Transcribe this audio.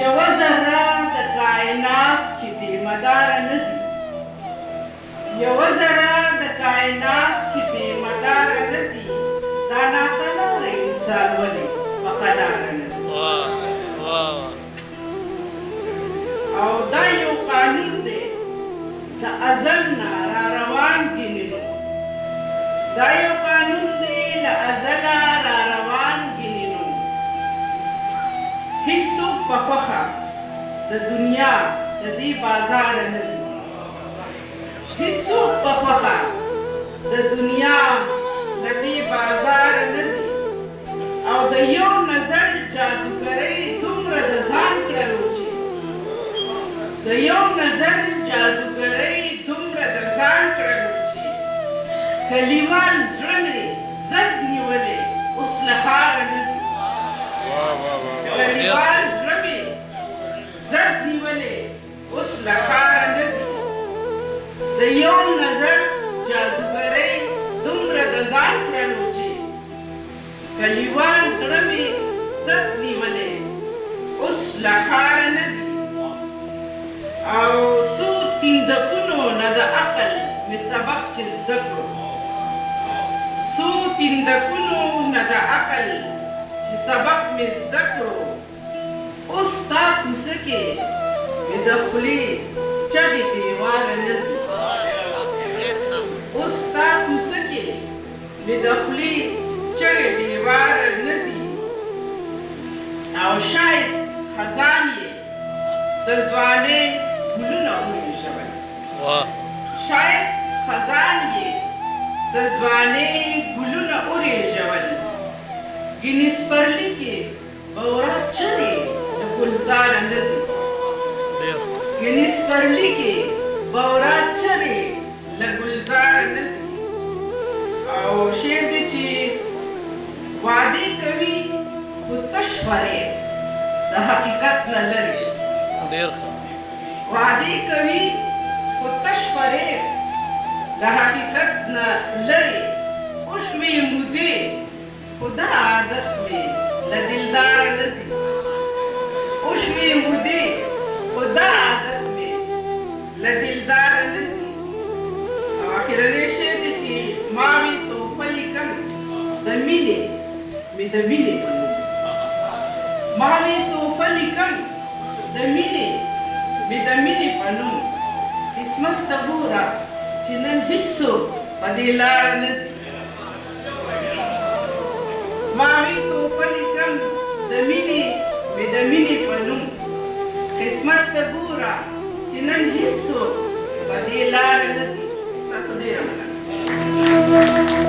یوه ذره د کائنات چې بې مداره نه ځي، یوه ذره د کائنات چې بې مداره نه ځي، دا ناقراره انسان ولې په قراره نه ځي. او دا یو قانون دی د ازل نه را روان ګڼلو، دا یو قانون دی له ازله را روان ګڼلو. هیڅوک په خوښه د دنیا د دې بازاره نه ځي، هیڅوک په خوښه د دنیا له دې بازاره نه ځي. او د یو نظر جادوګرۍ دومره د ځان کړلو چې د یو نظر جادوګرۍ دومره د ځان کړلو چې کلیوال زړه مې زد نیولې اوس له ښاره نه ځي، کلیوال زړه مې زد نیولې اوس له ښاره نه ځي. د یو نظر جادوګرۍ دومره د ځان کړلو چې کلیوال زړه مې زد نیولې اوس له ښاره نه ځي. او څو تیندکونو نه د عقل مې سبق چې زده کړو، څو تیندکونو نه د عقل چې سبق مې زده کړو، اوس ستا کوڅه کې مې د خولې چغې بېواره نه ځي، اوس ستا کوڅه کې مې د خولې چغې بېواره نه ځي. او شاید خزان یې د ځوانۍ ګلونه ورژول، شاید خزان یې د ځوانۍ ګلونه ورژول. ګینې سپرلي کې به ورځ چغې د ګلزاره نه ځي، ګینې سپرلي کې به ورځ چغې له ګلزاره نه ځي. او شعر دی چې وعدې کوي خو تش فریب د حقیقت نه لرې، وعدې کوي خو تش فریب د حقیقت نه لرې. وشوې مودې خو دا عادت مې له دلدار نه ځي، وشوې مودې خو دا عادت مې له دلدار نه ځي. او اخرنی شعر دی چې ما وي تحفه لیکم د مینې مې د مینې په نوم، ما وي تحفه لیکم د مینې مې د مینې په نوم. قسمت ته ګوره چې نن هېڅوک په دې لار نه ځي، ما وي تحفه لیکم د مینې مې د مینې په نوم. قسمت ته ګوره چې نن هېڅوک په دې لار نه ځي. ستاسو ډېره مننه.